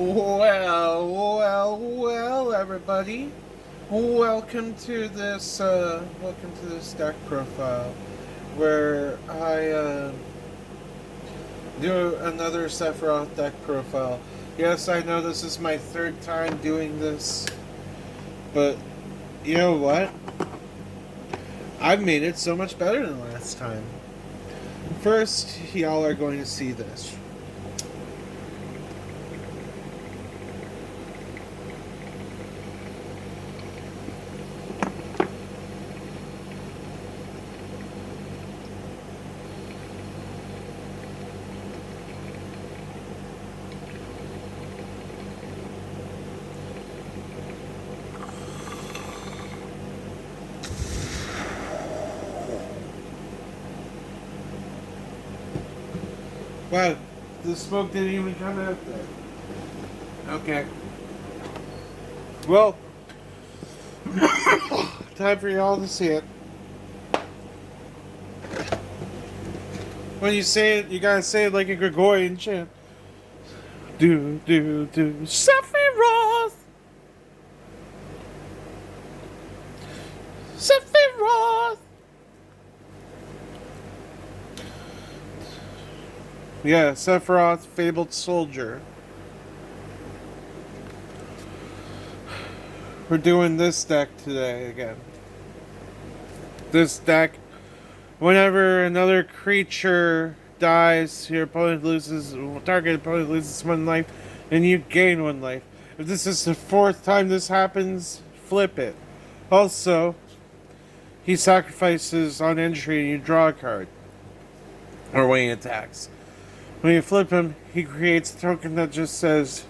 Well, everybody. Welcome to this deck profile, where I do another Sephiroth deck profile. Yes, I know this is my third time doing this, but you know what? I've made it so much better than last time. First, y'all are going to see this. Wow, the smoke didn't even come out there. Okay. Well, time for y'all to see it. When you say it, you gotta say it like a Gregorian chant. Do, Sephiroth! Sephiroth! Yeah, Sephiroth, Fabled Soldier. We're doing this deck today again. This deck, whenever another creature dies, your opponent loses, target opponent loses 1 life, and you gain 1 life. If this is the 4th time this happens, flip it. Also, he sacrifices on entry and you draw a card. Or when he attacks. When you flip him, he creates a token that just says,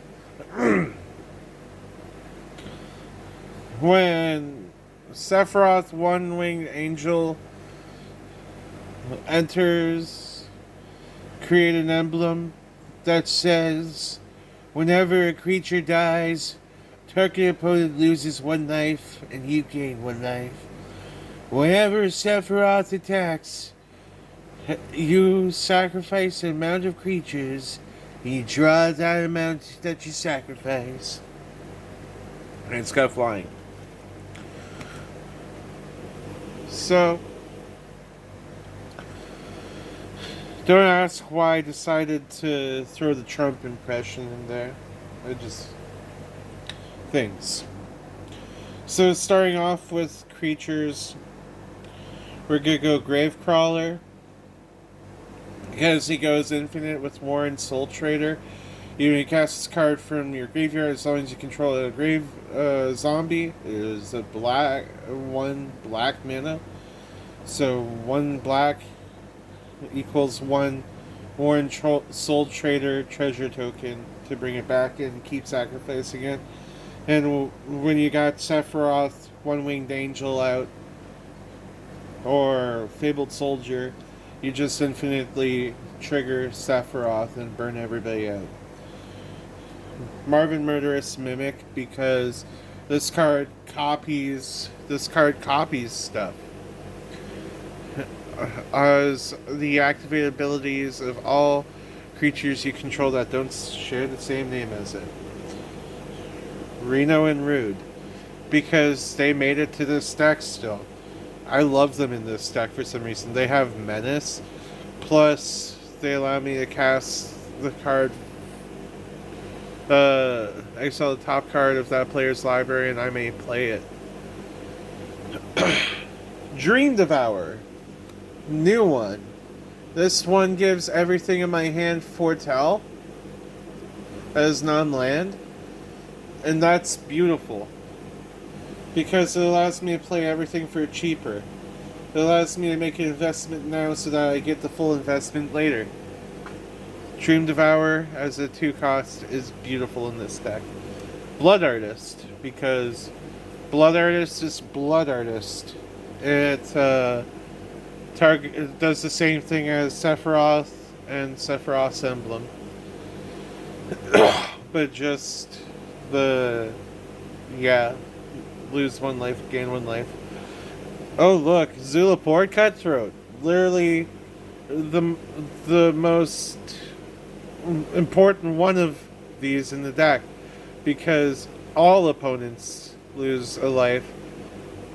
when Sephiroth, One-Winged Angel, enters, create an emblem that says, whenever a creature dies, target opponent loses 1 life and you gain 1 life. Whenever Sephiroth attacks, you sacrifice an amount of creatures, and you draw that amount that you sacrifice. And it's got flying. So, don't ask why I decided to throw the Trump impression in there. It just... things. So, starting off with creatures, we're gonna go Gravecrawler. Because he goes infinite with Warren Soul Trader. You may cast this card from your graveyard as long as you control a grave zombie. It is a 1 black mana. So 1 black equals 1 Warren Soul Trader treasure token to bring it back and keep sacrificing it. And when you got Sephiroth, One-Winged Angel out, or Fabled Soldier, you just infinitely trigger Sephiroth and burn everybody out. Marvin Murderous Mimic, because this card copies stuff. As the activated abilities of all creatures you control that don't share the same name as it. Reno and Rude, because they made it to this deck still. I love them in this deck for some reason. They have Menace, plus they allow me to cast the card. I saw the top card of that player's library, and I may play it. Dream Devour, new one. This one gives everything in my hand foretell as non-land, and that's beautiful. Because it allows me to play everything for cheaper. It allows me to make an investment now so that I get the full investment later. Dream Devour as a 2 cost is beautiful in this deck. Blood Artist, because Blood Artist is Blood Artist. It does the same thing as Sephiroth and Sephiroth's emblem. But just lose 1 life, gain 1 life. Oh look, Zulaport Cutthroat. Literally the most important one of these in the deck because all opponents lose a life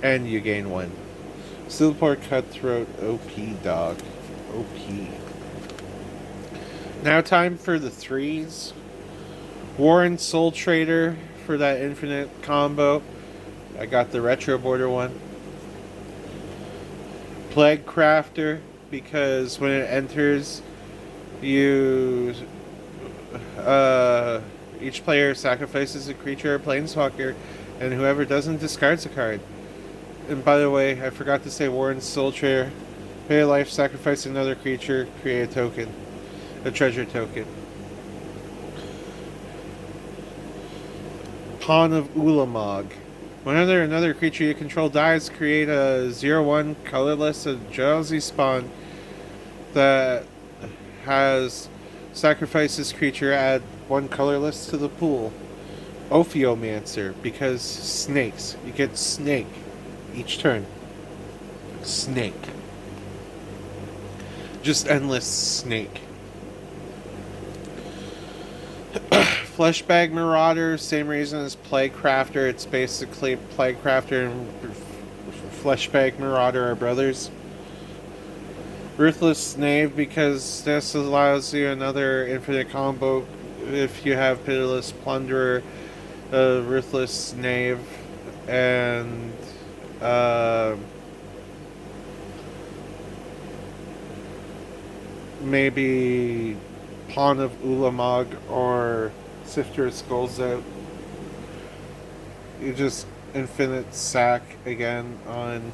and you gain one. Steelport Cutthroat, OP dog. OP. Now time for the threes. Warren Soul Trader for that infinite combo. I got the retro border one. Plague Crafter, because when it enters, you each player sacrifices a creature or planeswalker, and whoever doesn't discards a card. And by the way, I forgot to say Warren's Soul Trader. Pay a life, sacrifice another creature, create a token. A treasure token. Pawn of Ulamog. Whenever another creature you control dies, create a 0/1 colorless drowsy spawn that has sacrifice this creature, add 1 colorless to the pool. Ophiomancer, because snakes. You get snake each turn. Snake. Just endless snake. Fleshbag Marauder, same reason as Plague Crafter. It's basically Plague Crafter and Fleshbag Marauder are brothers. Ruthless Knave, because this allows you another infinite combo if you have Pitiless Plunderer, Ruthless Knave, and maybe Pawn of Ulamog or Sifter of Skulls out. You just infinite sack again on.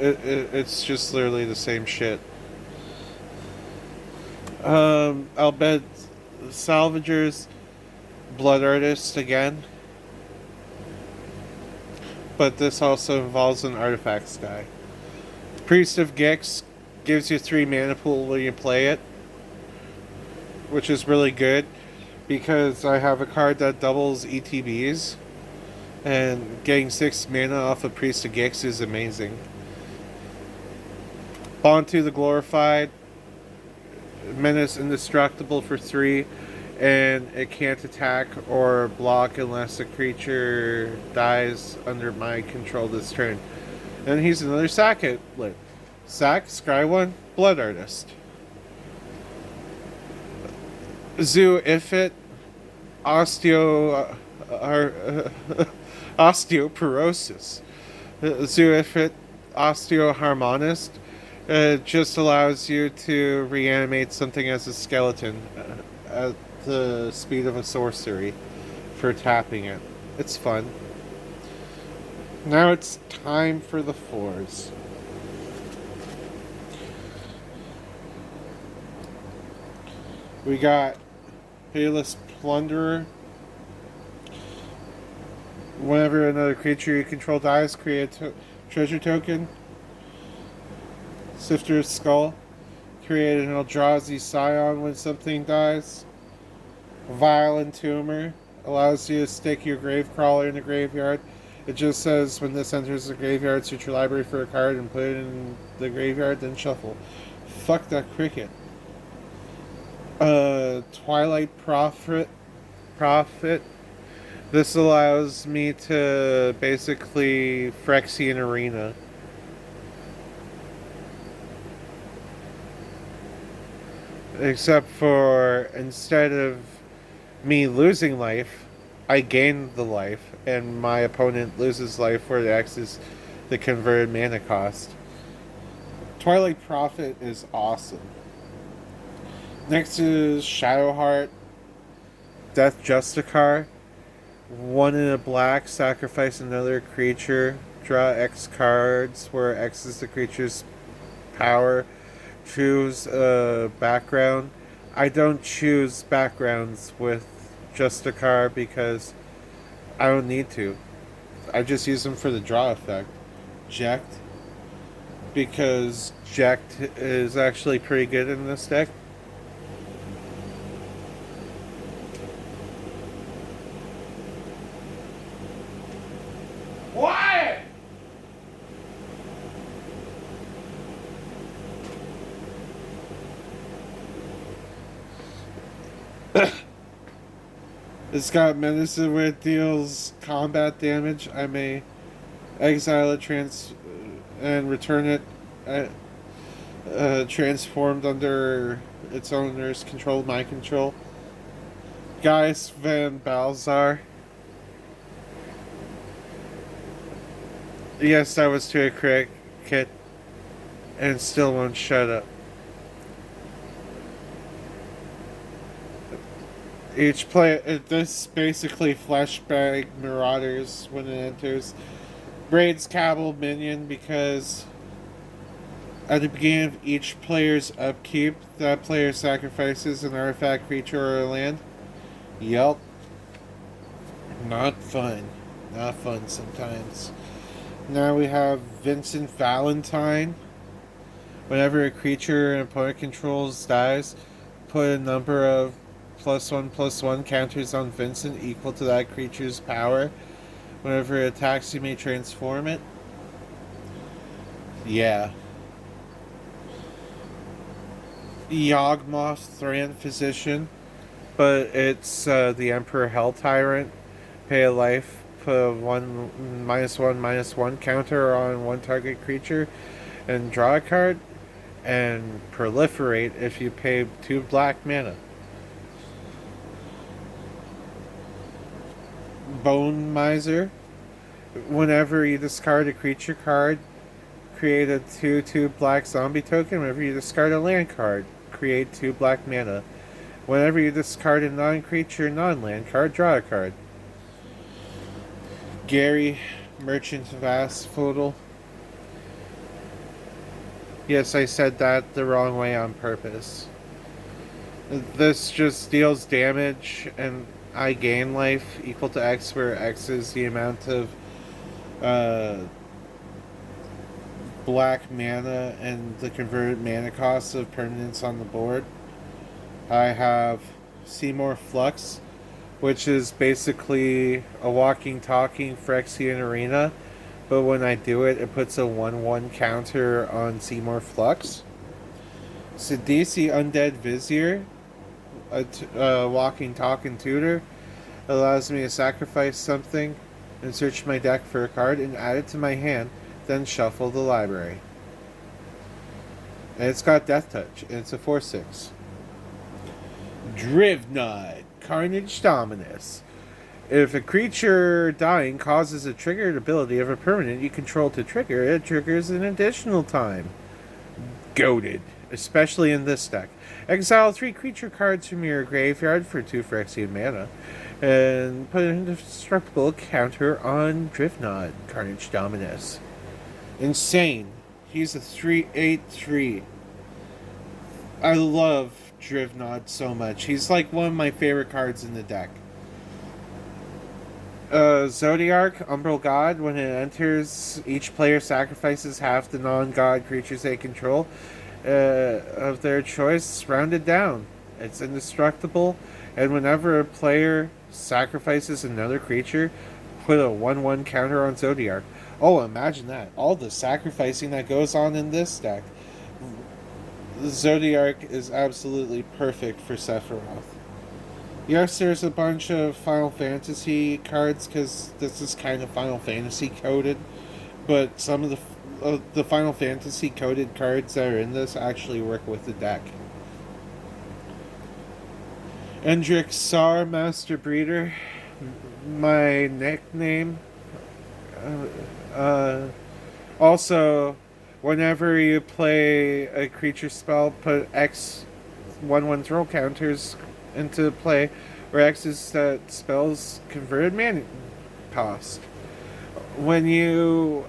It's just literally the same shit. I'll bet Salvagers, Blood Artist again. But this also involves an artifacts die. Priest of Gix gives you 3 mana pool when you play it, which is really good because I have a card that doubles ETBs, and getting 6 mana off of Priest of Gix is amazing. Bontu the Glorified, Menace Indestructible for 3, and it can't attack or block unless a creature dies under my control this turn. And he's another sack outlet. Sack, scry 1, Blood Artist. Zoo Ifit, Osteoporosis. Zoo Ifit, Osteoharmonist. It just allows you to reanimate something as a skeleton at the speed of a sorcery for tapping it. It's fun. Now it's time for the 4s. We got Pitiless Plunderer. Whenever another creature you control dies, create a treasure token. Sifter's Skull. Create an Eldrazi Scion when something dies. Vile Entomber. Allows you to stick your Gravecrawler in the graveyard. It just says when this enters the graveyard, search your library for a card and put it in the graveyard, then shuffle. Fuck that cricket. Twilight Prophet. This allows me to basically Phyrexian Arena. Except for instead of me losing life, I gain the life, and my opponent loses life where X is the converted mana cost. Twilight Prophet is awesome. Next is Shadowheart, Death Justicar. 1 in a black, sacrifice another creature, draw X cards where X is the creature's power. Choose a background. I don't choose backgrounds with Justicar because I don't need to. I just use them for the draw effect. Ject, because Ject is actually pretty good in this deck. Quiet! It's got menacing with deals combat damage. I may exile it and return it transformed under its owner's control, my control. Gaius Van Balzar. Yes, that was to a cricket, and still won't shut up. Each player, this basically flashback marauders when it enters. Braids Cabal minion because at the beginning of each player's upkeep, that player sacrifices an artifact, creature, or land. Yup. Not fun. Not fun sometimes. Now we have Vincent Valentine. Whenever a creature an opponent controls dies, put a number of +1/+1 counters on Vincent equal to that creature's power. Whenever it attacks, you may transform it. Yeah. Yawgmoth Thran Physician, but it's the Emperor Hell Tyrant. Pay a life, put a -1/-1 counter on one target creature, and draw a card, and proliferate if you pay 2 black mana. Bone Miser. Whenever you discard a creature card, create a 2/2 black zombie token. Whenever you discard a land card, create 2 black mana. Whenever you discard a non-creature, non-land card, draw a card. Gary, Merchant of Asphodel. Yes, I said that the wrong way on purpose. This just deals damage, and I gain life equal to X, where X is the amount of black mana and the converted mana cost of permanents on the board. I have Seymour Flux, which is basically a walking, talking Phyrexian Arena, but when I do it, it puts a 1/1 counter on Seymour Flux. Sidisi Undead Vizier, a walking, talking tutor, allows me to sacrifice something and search my deck for a card and add it to my hand, then shuffle the library. And it's got Death Touch, and it's a 4/6. Drivnod, Carnage Dominus. If a creature dying causes a triggered ability of a permanent you control to trigger, it triggers an additional time. Goated, especially in this deck. Exile 3 creature cards from your graveyard for 2 Phyrexian mana, and put an indestructible counter on Drivnod, Carnage Dominus. Insane. He's a 3/8/3. I love Drivnod so much. He's like one of my favorite cards in the deck. Zodiarch, Umbral God. When it enters, each player sacrifices half the non-god creatures they control of their choice, rounded down. It's indestructible, and whenever a player sacrifices another creature, put a 1/1 counter on Zodiarch. Oh, imagine that. All the sacrificing that goes on in this deck. Zodiarch is absolutely perfect for Sephiroth. Yes, there's a bunch of Final Fantasy cards because this is kind of Final Fantasy coded, but some of the Final Fantasy coded cards that are in this actually work with the deck. Endrick Sar, Master Breeder, my nickname. Also, whenever you play a creature spell, put X 1/1 throw counters into play, where X is that spell's converted mana cost. When you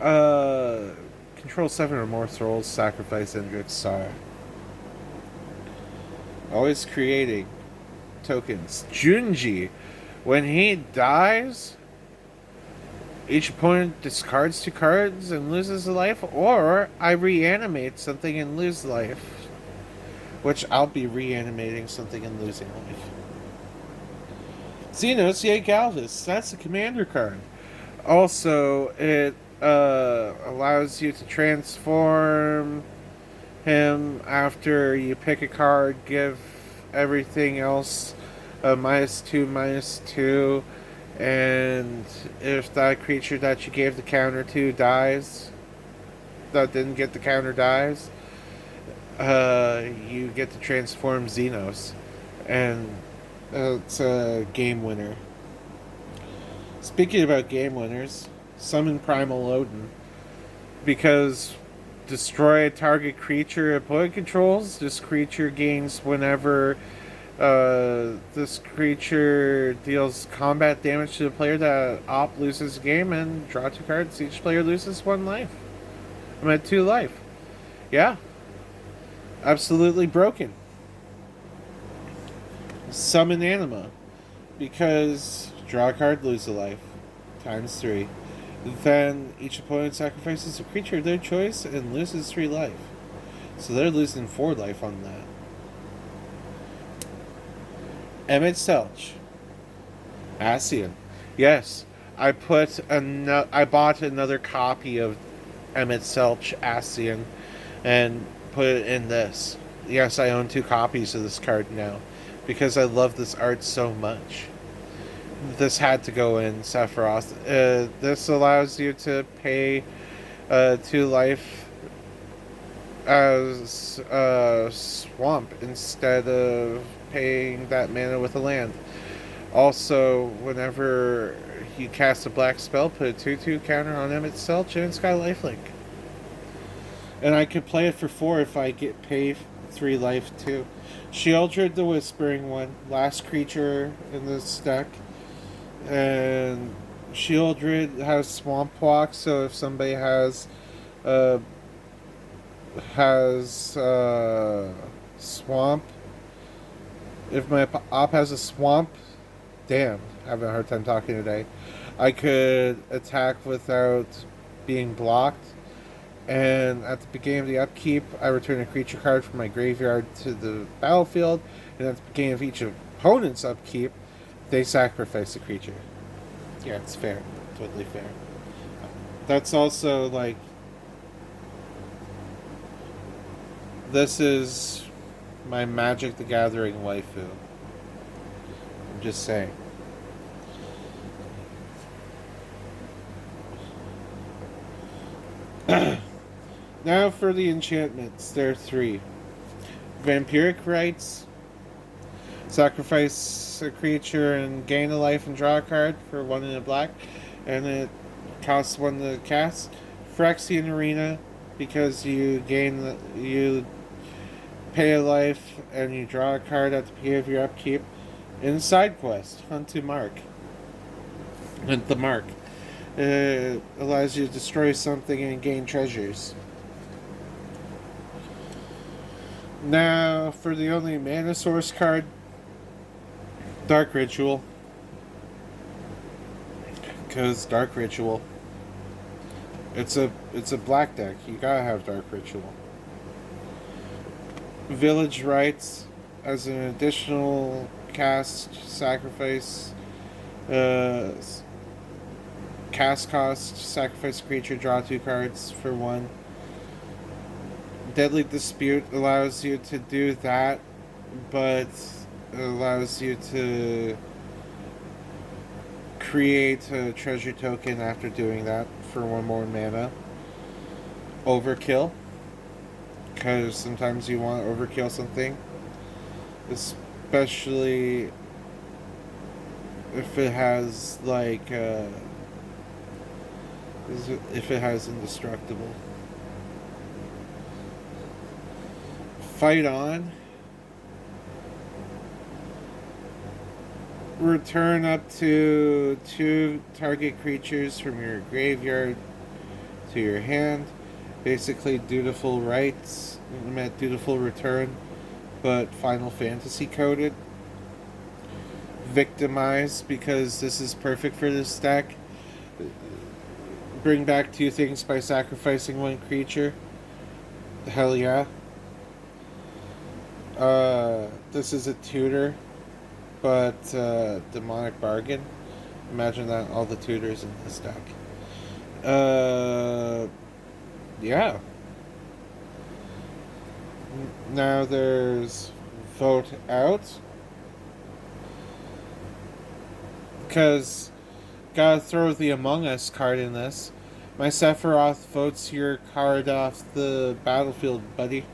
control 7 or more thralls, sacrifice Endrick Sar. Always creating tokens. Junji, when he dies, each opponent discards 2 cards and loses a life, or I reanimate something and lose life. Which I'll be reanimating something and losing life. Xenos Galvis, that's a commander card. Also, it allows you to transform him after you pick a card, give everything else -2/-2, and if that creature that you gave the counter to dies, that didn't get the counter dies, you get to transform Xenos, and it's a game winner. Speaking about game winners, summon Primal Odin, because destroy a target creature opponent controls. This creature gains whenever this creature deals combat damage to the player that loses the game, and draw 2 cards. Each player loses 1 life. I'm at 2 life. Yeah. Absolutely broken. Summon Anima, because draw a card, lose a life. ×3. Then each opponent sacrifices a creature of their choice and loses 3 life. So they're losing 4 life on that. Emmett Selch. Ascian. Yes, I bought another copy of Emmett Selch Ascian and put it in this. Yes, I own 2 copies of this card now because I love this art so much. This had to go in Sephiroth. This allows you to pay 2 life as swamp instead of paying that mana with a land. Also, whenever you cast a black spell, put a 2/2 counter on Emmett Selch, and it's got a lifelink. And I could play it for 4 if I get paid 3 life too. Sheoldred the Whispering one, last creature in this deck. And Sheoldred has Swamp Walk, so if somebody has Swamp, if my op has a Swamp, damn, having a hard time talking today, I could attack without being blocked. And at the beginning of the upkeep, I return a creature card from my graveyard to the battlefield. And at the beginning of each opponent's upkeep, they sacrifice a creature. Yeah, it's fair. Totally fair. That's also like... This is my Magic the Gathering waifu. I'm just saying. Now for the enchantments. There are 3. Vampiric Rites. Sacrifice a creature and gain a life and draw a card for 1 in a black. And it costs 1 to cast. Phyrexian Arena, because you pay a life and you draw a card at the beginning of your upkeep. In side quest, Hunt the Mark. It allows you to destroy something and gain treasures. Now, for the only mana source card, Dark Ritual. Because Dark Ritual. It's a black deck. You gotta have Dark Ritual. Village Rites as an additional cast, sacrifice, cast cost, sacrifice a creature, draw 2 cards for 1. Deadly Dispute allows you to do that, but it allows you to create a treasure token after doing that for 1 more mana. Overkill, because sometimes you want to overkill something, especially if it has like if it has indestructible. Fight On. Return up to 2 target creatures from your graveyard to your hand. Basically, Dutiful Rights. I meant Dutiful Return, but Final Fantasy coded. Victimize, because this is perfect for this deck. Bring back 2 things by sacrificing 1 creature. Hell yeah. This is a tutor, but Demonic Bargain. Imagine that, all the tutors in this deck. Yeah. Now there's Vote Out. Because, gotta throw the Among Us card in this. My Sephiroth votes your card off the battlefield, buddy.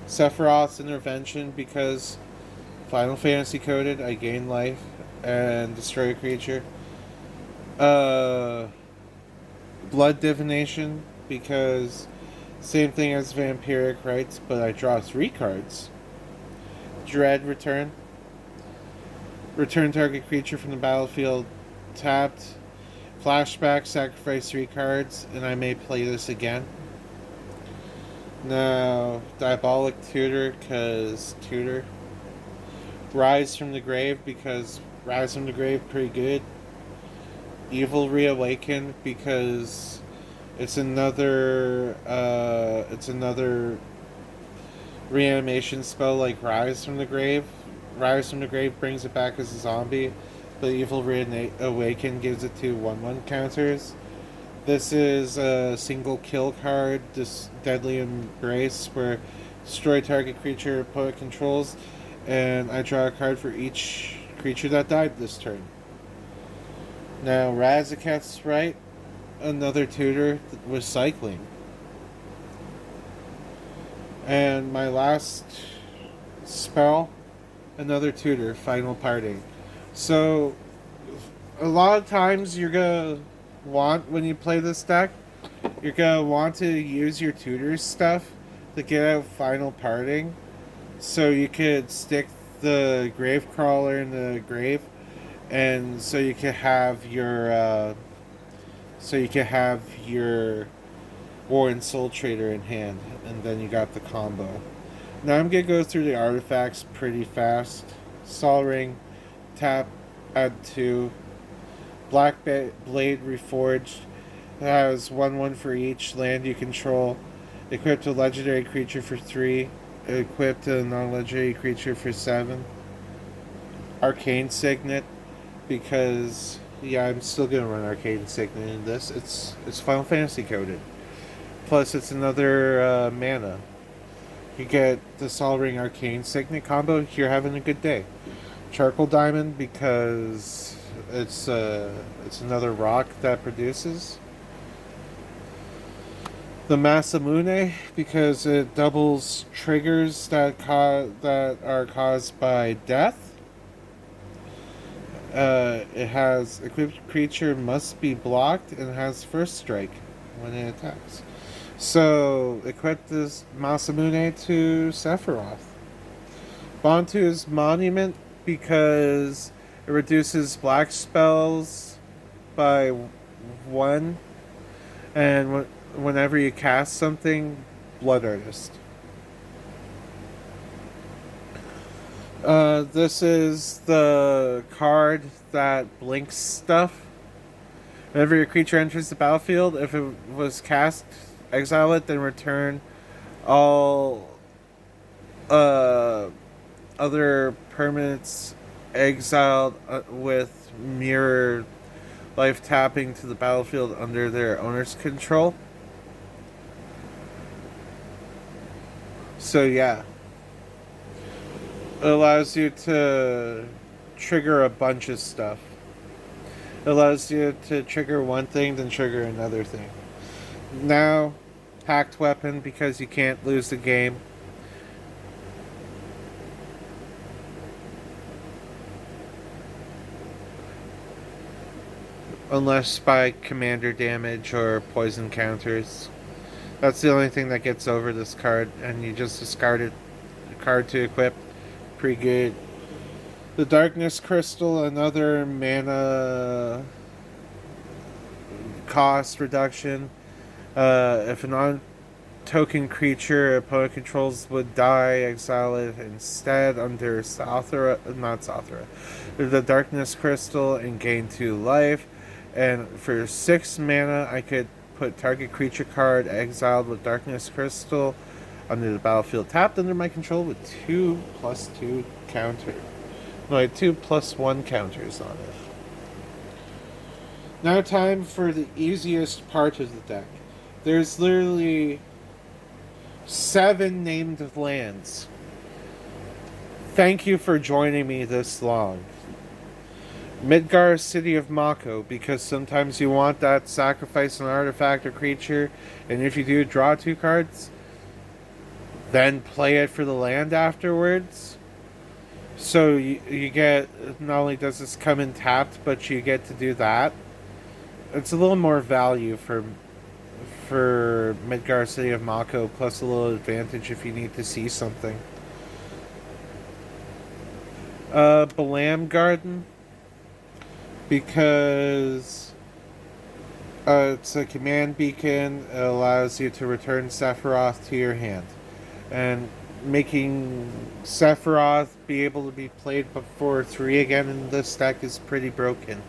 Sephiroth's intervention because Final Fantasy coded, I gain life and destroy a creature. Blood divination because same thing as vampiric rights, but I draw 3 cards. Dread return. Return target creature from the battlefield tapped. Flashback, sacrifice 3 cards, and I may play this again. Now, Diabolic Tutor, because Tutor. Rise from the Grave, because Rise from the Grave, pretty good. Evil Reawaken, because it's another reanimation spell like Rise from the Grave. Rise from the Grave brings it back as a zombie, but Evil Reawaken gives it 2 1/1 counters. This is a single kill card, this Deadly Embrace, where destroy target creature opponent controls, and I draw a card for each creature that died this turn. Now, Razaketh's right, another tutor with cycling. And my last spell, another tutor, Final Parting. So, a lot of times you're gonna want, when you play this deck, you're gonna want to use your tutor's stuff to get out Final Parting, so you could stick the Gravecrawler in the grave, and so you can have your War and Soul Trader in hand, and then you got the combo. Now I'm gonna go through the artifacts pretty fast. Sol Ring, tap, add 2. Black Blade Reforged. It has 1/1 for each land you control. Equipped a legendary creature for 3. Equipped a non-legendary creature for 7. Arcane Signet, because I'm still gonna run Arcane Signet in this. It's Final Fantasy coded. Plus, it's another mana. You get the Sol Ring Arcane Signet combo. You're having a good day. Charcoal Diamond, because it's another rock that produces. The Masamune, because it doubles triggers that are caused by death. It has equipped creature must be blocked and has first strike when it attacks. So equip this Masamune to Sephiroth. Bantu's Monument, because it reduces black spells by 1, and whenever you cast something, Blood Artist. This is the card that blinks stuff. Whenever your creature enters the battlefield, if it was cast, exile it, then return all other permanents exiled with mirror life tapping to the battlefield under their owner's control. So yeah, it allows you to trigger a bunch of stuff. It allows you to trigger one thing, then trigger another thing. Now, Hacked Weapon, because you can't lose the game. Unless by commander damage or poison counters. That's the only thing that gets over this card, and you just discard it. A card to equip. Pretty good. The Darkness Crystal, another mana cost reduction. If a non-token creature opponent controls would die, exile it instead under the Darkness Crystal, and gain 2 life. And for 6 mana, I could put target creature card exiled with Darkness Crystal under the battlefield tapped under my control with 2+2 counter. No, I had 2+1 counters on it. Now time for the easiest part of the deck. There's literally 7 named lands. Thank you for joining me this long. Midgar, City of Mako, because sometimes you want that sacrifice an artifact or creature, and if you do draw 2 cards, then play it for the land afterwards. So you get, not only does this come in tapped, but you get to do that. It's a little more value for Midgar, City of Mako, plus a little advantage if you need to see something. Balam Garden, because it's a command beacon. It allows you to return Sephiroth to your hand, and making Sephiroth be able to be played before 3 again in this deck is pretty broken.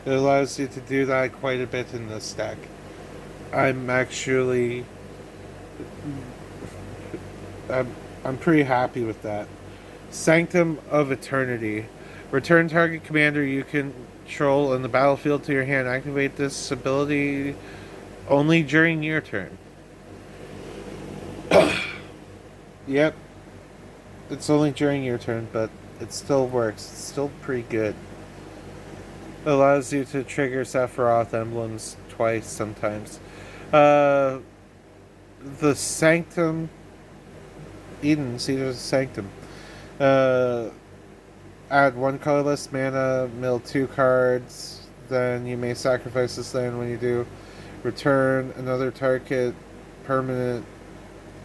It allows you to do that quite a bit in this deck. I'm actually I'm pretty happy with that. Sanctum of Eternity. Return target commander you control in the battlefield to your hand. Activate this ability only during your turn. Yep. It's only during your turn, but it still works. It's still pretty good. It allows you to trigger Sephiroth emblems twice sometimes. The Sanctum Eden, see there's a Sanctum. Add 1 colorless mana, mill 2 cards, then you may sacrifice this land when you do. Return another target permanent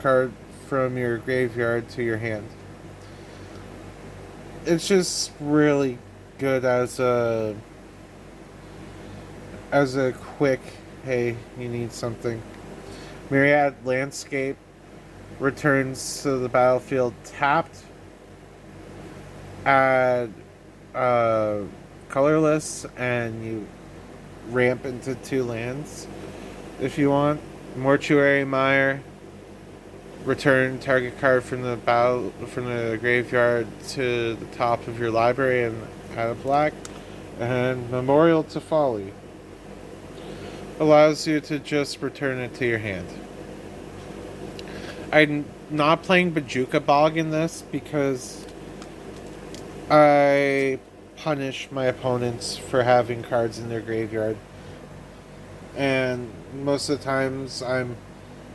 card from your graveyard to your hand. It's just really good as a quick, hey, you need something. Myriad Landscape returns to the battlefield tapped. Add colorless, and you ramp into 2 lands if you want. Mortuary Mire. Return target card from the graveyard to the top of your library and add a black. And Memorial to Folly allows you to just return it to your hand. I'm not playing Bajuka Bog in this because I punish my opponents for having cards in their graveyard. And most of the times I'm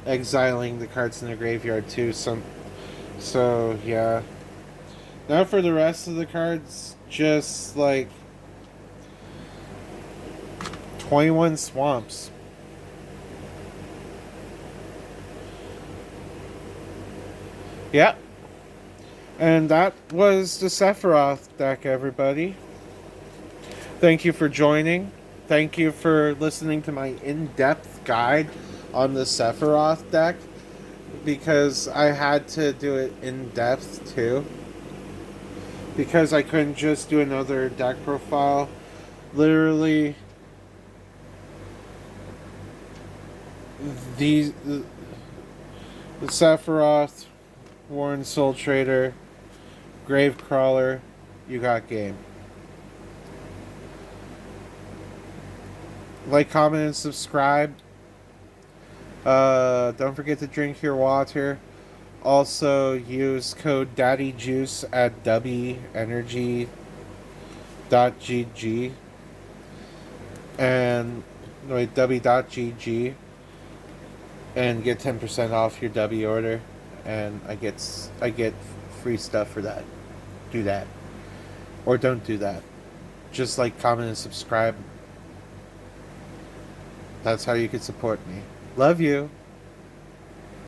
exiling the cards in their graveyard too. So yeah. Now for the rest of the cards, just like 21 swamps. Yeah. And that was the Sephiroth deck, everybody. Thank you for joining. Thank you for listening to my in-depth guide on the Sephiroth deck, because I had to do it in-depth too. Because I couldn't just do another deck profile. Literally, the Sephiroth, Warren Soul Trader, Gravecrawler, you got game. Like, comment, and subscribe. Don't forget to drink your water. Also, use code DaddyJuice at wenergy.gg and w.gg and get 10% off your W order, and I get free stuff for that. Do that, or don't do that. Just like, comment, and subscribe. That's how you can support me. Love you.